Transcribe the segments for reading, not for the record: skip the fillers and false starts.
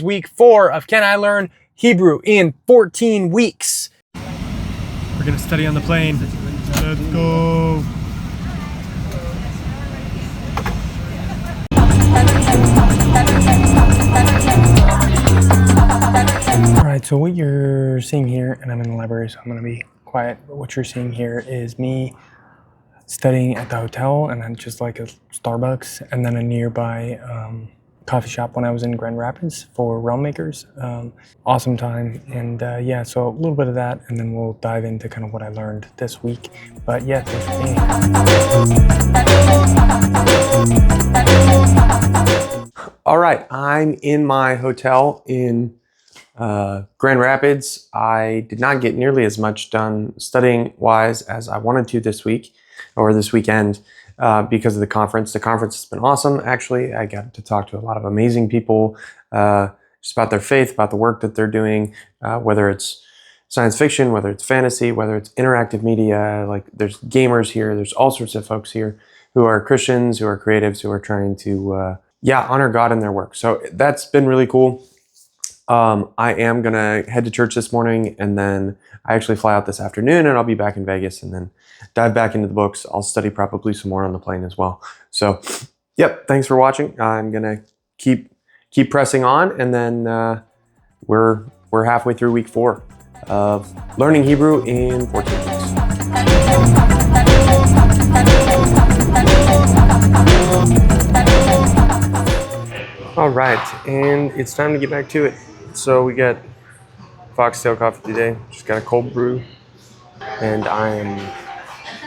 Week 4 of Can I Learn Hebrew in 14 weeks. We're gonna study on the plane. Let's go. All right, so what you're seeing here, and I'm in the library, so I'm gonna be quiet, but what you're seeing here is me studying at the hotel, and then just like a Starbucks, and then a nearby coffee shop when I was in Grand Rapids for realm makers. Awesome time, and yeah, so a little bit of that, and then we'll dive into kind of what I learned this week. But yeah, thanks for being here. All right, I'm in my hotel in Grand Rapids. I did not get nearly as much done studying wise as I wanted to this week or this weekend because of the conference. The conference has been awesome, actually. I got to talk to a lot of amazing people just about their faith, about the work that they're doing, whether it's science fiction, whether it's fantasy, whether it's interactive media. Like there's gamers here, there's all sorts of folks here who are Christians, who are creatives, who are trying to honor God in their work. So that's been really cool. I am gonna head to church this morning, and then I actually fly out this afternoon, and I'll be back in Vegas, and then dive back into the books. I'll study probably some more on the plane as well. So, yep. Thanks for watching. I'm gonna keep pressing on, and then we're halfway through week 4 of learning Hebrew in 14 weeks. All right, and it's time to get back to it. So we got foxtail coffee today, just got a cold brew, and I'm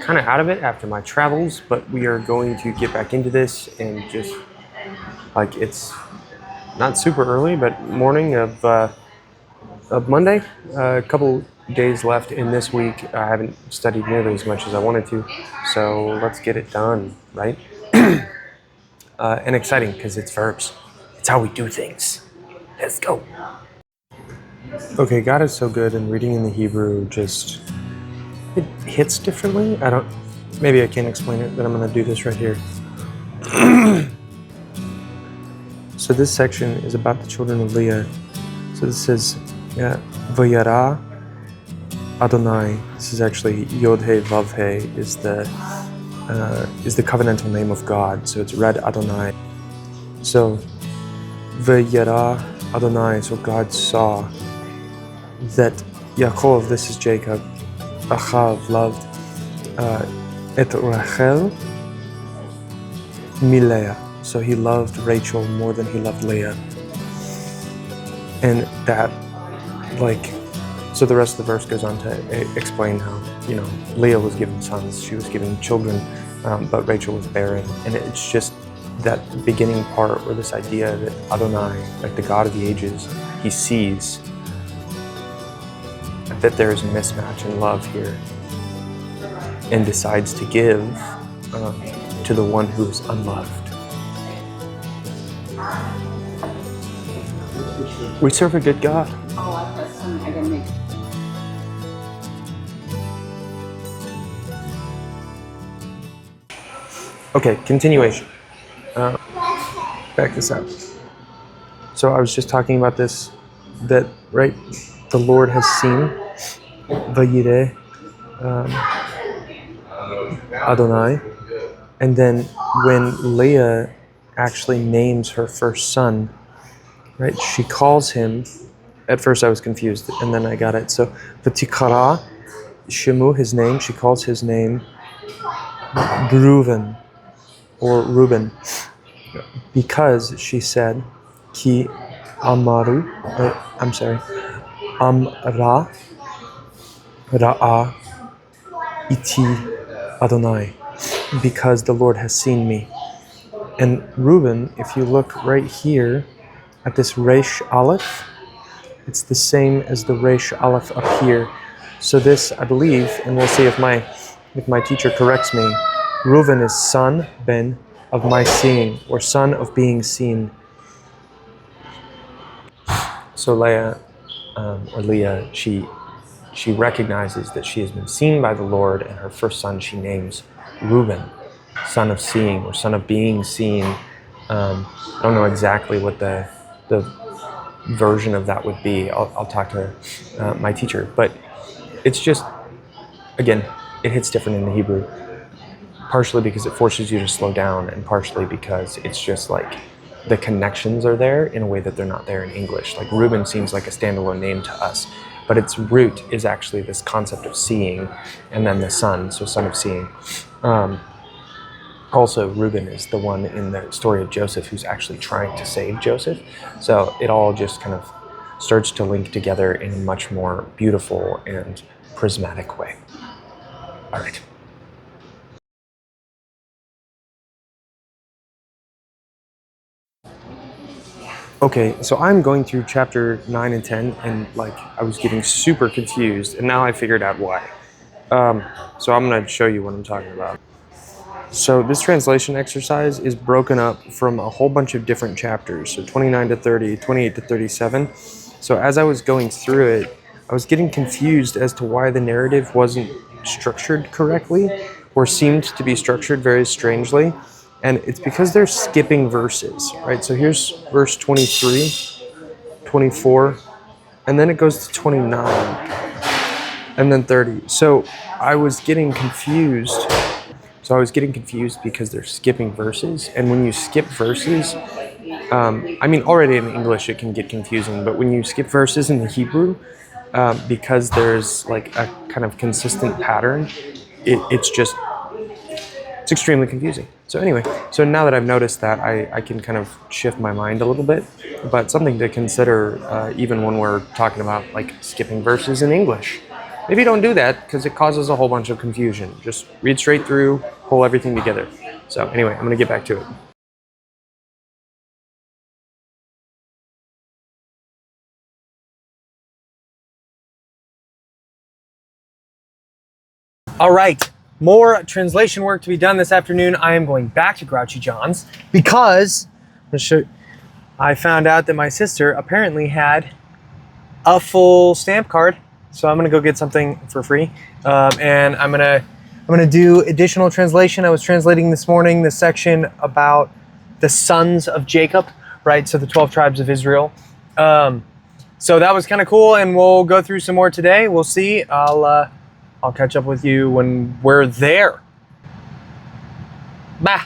kind of out of it after my travels, but we are going to get back into this, and just like it's not super early, but morning of Monday, a couple days left in this week. I haven't studied nearly as much as I wanted to, so let's get it done, right? And exciting because it's verbs. It's how we do things. Let's go. Okay, God is so good, and reading in the Hebrew just, it hits differently. Maybe I can't explain it, but I'm gonna do this right here. So this section is about the children of Leah. So this says, Vayara Adonai. This is actually Yod-He Vav-He is the covenantal name of God. So it's read Adonai. So Vayara Adonai, so God saw that Yaakov, this is Jacob, Achav, loved et Rachel Milea. So he loved Rachel more than he loved Leah. And that, so the rest of the verse goes on to explain how, Leah was given sons, she was given children, but Rachel was barren. And it's just that beginning part where this idea that Adonai, like the God of the ages, he sees that there is a mismatch in love here and decides to give to the one who is unloved. We serve a good God. Okay, continuation. Back this up. So I was just talking about this, that, right, the Lord has seen Vayireh Adonai, and then when Leah actually names her first son, right, she calls him, at first I was confused, and then I got it. So V'tikara Shemu, his name, she calls his name Reuven, or Reuben, because she said, Ki Amra Ra'a Iti Adonai, because the Lord has seen me. And Reuben, if you look right here at this Resh Aleph, it's the same as the Resh Aleph up here. So this, I believe, and we'll see if my teacher corrects me, Reuven is son, ben, of my seeing, or son of being seen. So Leah, she recognizes that she has been seen by the Lord, and her first son she names Reuben, son of seeing, or son of being seen. I don't know exactly what the version of that would be. I'll talk to my teacher, but it's just, again, it hits different in the Hebrew, partially because it forces you to slow down, and partially because it's just like the connections are there in a way that they're not there in English. Like Reuben seems like a standalone name to us, but its root is actually this concept of seeing, and then the son, so son of seeing. Also, Reuben is the one in the story of Joseph who's actually trying to save Joseph. So it all just kind of starts to link together in a much more beautiful and prismatic way. All right. Okay, so I'm going through chapter 9 and 10, and like I was getting super confused, and now I figured out why. So I'm going to show you what I'm talking about. So this translation exercise is broken up from a whole bunch of different chapters, so 29 to 30, 28 to 37. So as I was going through it, I was getting confused as to why the narrative wasn't structured correctly, or seemed to be structured very strangely. And it's because they're skipping verses, right? So here's verse 23, 24, and then it goes to 29, and then 30. So I was getting confused. Because they're skipping verses. And when you skip verses, already in English it can get confusing, but when you skip verses in the Hebrew, because there's like a kind of consistent pattern, it's extremely confusing. So anyway, so now that I've noticed that, I can kind of shift my mind a little bit, but something to consider even when we're talking about like skipping verses in English. Maybe don't do that because it causes a whole bunch of confusion. Just read straight through, pull everything together. So anyway, I'm going to get back to it. All right, more translation work to be done this afternoon. I am going back to Grouchy John's because I found out that my sister apparently had a full stamp card. So I'm gonna go get something for free, and I'm gonna do additional translation. I was translating this morning the section about the sons of Jacob, right? So the 12 tribes of Israel. So that was kind of cool, and we'll go through some more today. We'll see. I'll catch up with you when we're there. Bye.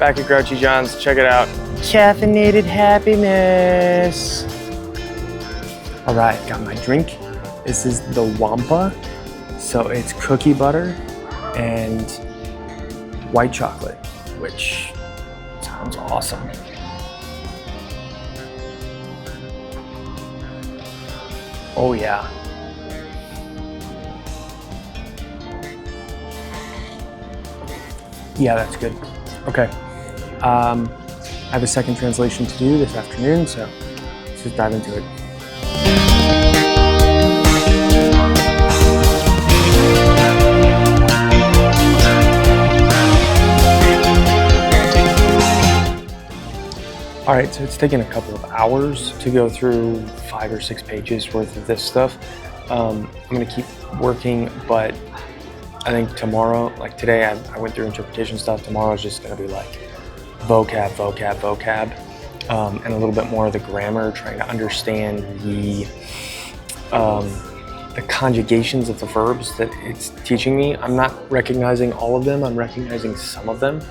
Back at Grouchy John's. Check it out. Caffeinated happiness. All right, got my drink. This is the Wampa. So it's cookie butter and white chocolate, which sounds awesome. Oh yeah. Yeah, that's good. Okay. I have a second translation to do this afternoon, so let's just dive into it. All right, so it's taken a couple of hours to go through 5 or 6 pages worth of this stuff. I'm gonna keep working, but I think tomorrow, like today, I went through interpretation stuff. Tomorrow is just gonna be like vocab, and a little bit more of the grammar, trying to understand the conjugations of the verbs that it's teaching me. I'm not recognizing all of them. I'm recognizing some of them.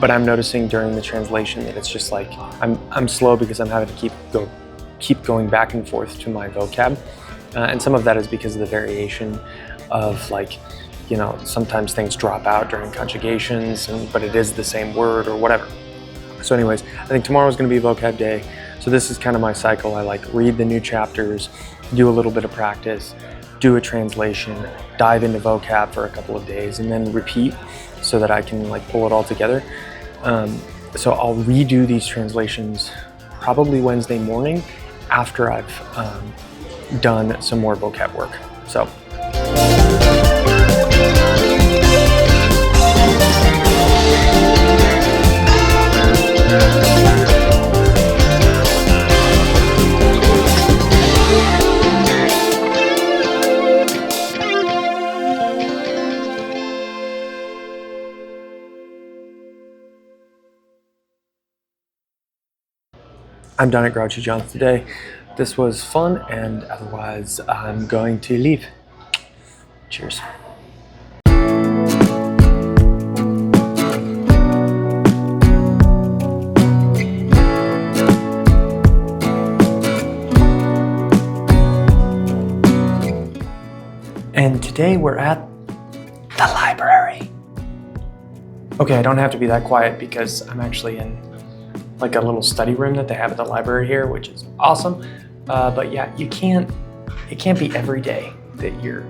But I'm noticing during the translation that it's just like I'm slow because I'm having to keep going back and forth to my vocab, and some of that is because of the variation of, like, you know, sometimes things drop out during conjugations, but it is the same word or whatever. So anyways, I think tomorrow is going to be vocab day. So this is kind of my cycle. I like read the new chapters, do a little bit of practice, do a translation, dive into vocab for a couple of days, and then repeat so that I can like pull it all together. So I'll redo these translations probably Wednesday morning after I've done some more vocab work. So. I'm done at Grouchy John's today. This was fun, and otherwise I'm going to leave. Cheers. And today we're at the library. Okay, I don't have to be that quiet because I'm actually in like a little study room that they have at the library here, which is awesome. But yeah, it can't be every day that you're,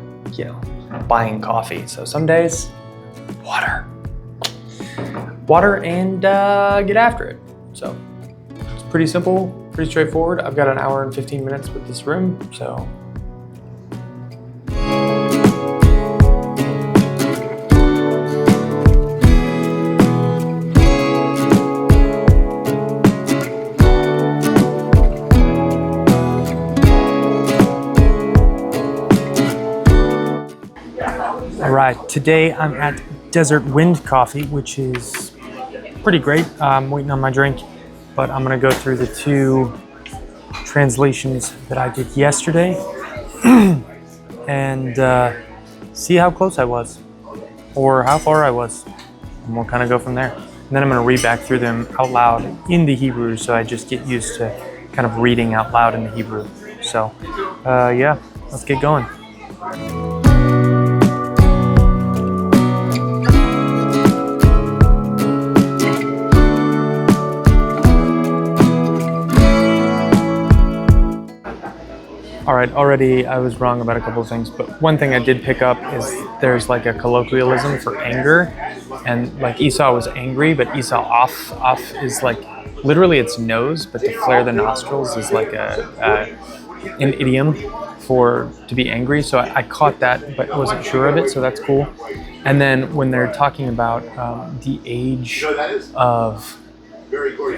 buying coffee. So some days, water and get after it. So it's pretty simple, pretty straightforward. I've got an hour and 15 minutes with this room, so. All right, today I'm at Desert Wind Coffee, which is pretty great. I'm waiting on my drink, but I'm gonna go through the 2 translations that I did yesterday and see how close I was or how far I was, and we'll kind of go from there. And then I'm gonna read back through them out loud in the Hebrew, so I just get used to kind of reading out loud in the Hebrew. So yeah, let's get going. All right, already I was wrong about a couple of things, but one thing I did pick up is there's like a colloquialism for anger, and like Esau was angry, but Esau off is like literally its nose, but to flare the nostrils is like an idiom for to be angry. So I caught that, but wasn't sure of it, so that's cool. And then when they're talking about the age of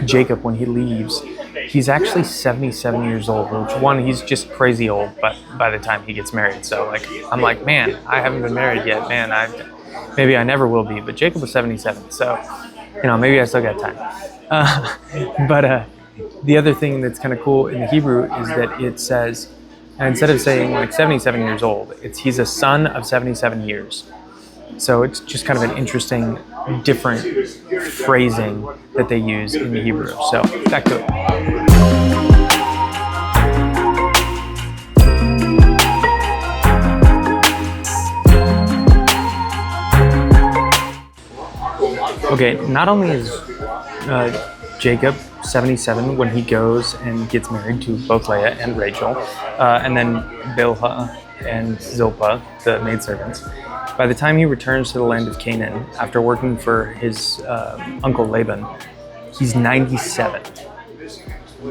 Jacob when he leaves, he's actually 77 years old, which one, he's just crazy old, but by the time he gets married. So like, I'm like, man, I haven't been married yet, man. Maybe I never will be, but Jacob was 77. So, maybe I still got time. But the other thing that's kind of cool in the Hebrew is that it says, instead of saying like 77 years old, he's a son of 77 years. So it's just kind of an interesting, different phrasing that they use in the Hebrew. So back to it. Okay, not only is Jacob 77 when he goes and gets married to both Leah and Rachel, and then Bilhah and Zilpah, the maidservants. By the time he returns to the land of Canaan, after working for his uncle Laban, he's 97.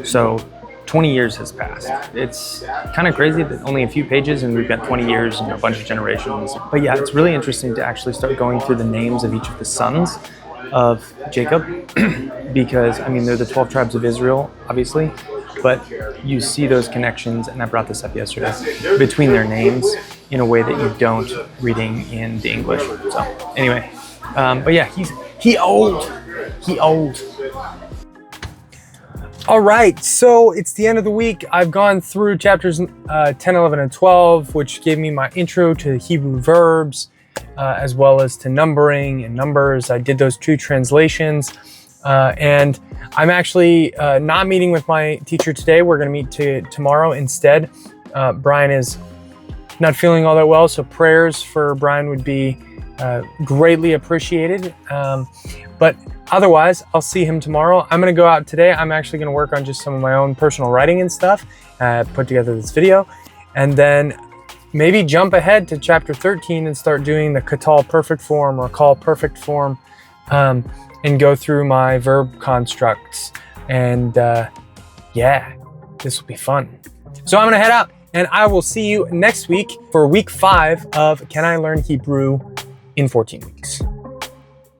So 20 years has passed. It's kind of crazy that only a few pages and we've got 20 years and a bunch of generations. But yeah, it's really interesting to actually start going through the names of each of the sons of Jacob because, they're the 12 tribes of Israel, obviously, but you see those connections, and I brought this up yesterday, between their names in a way that you don't reading in the English. So anyway, but yeah, he old. All right, so it's the end of the week. I've gone through chapters 10, 11, and 12, which gave me my intro to Hebrew verbs, as well as to numbering and numbers. I did those 2 translations, and I'm actually not meeting with my teacher today. We're going to meet tomorrow instead. Brian is not feeling all that well, so prayers for Brian would be greatly appreciated. But otherwise, I'll see him tomorrow. I'm going to go out today. I'm actually going to work on just some of my own personal writing and stuff, put together this video, and then maybe jump ahead to chapter 13 and start doing the katal perfect form or call perfect form, and go through my verb constructs. And yeah, this will be fun. So I'm going to head out, and I will see you next week for week 5 of Can I Learn Hebrew in 14 Weeks.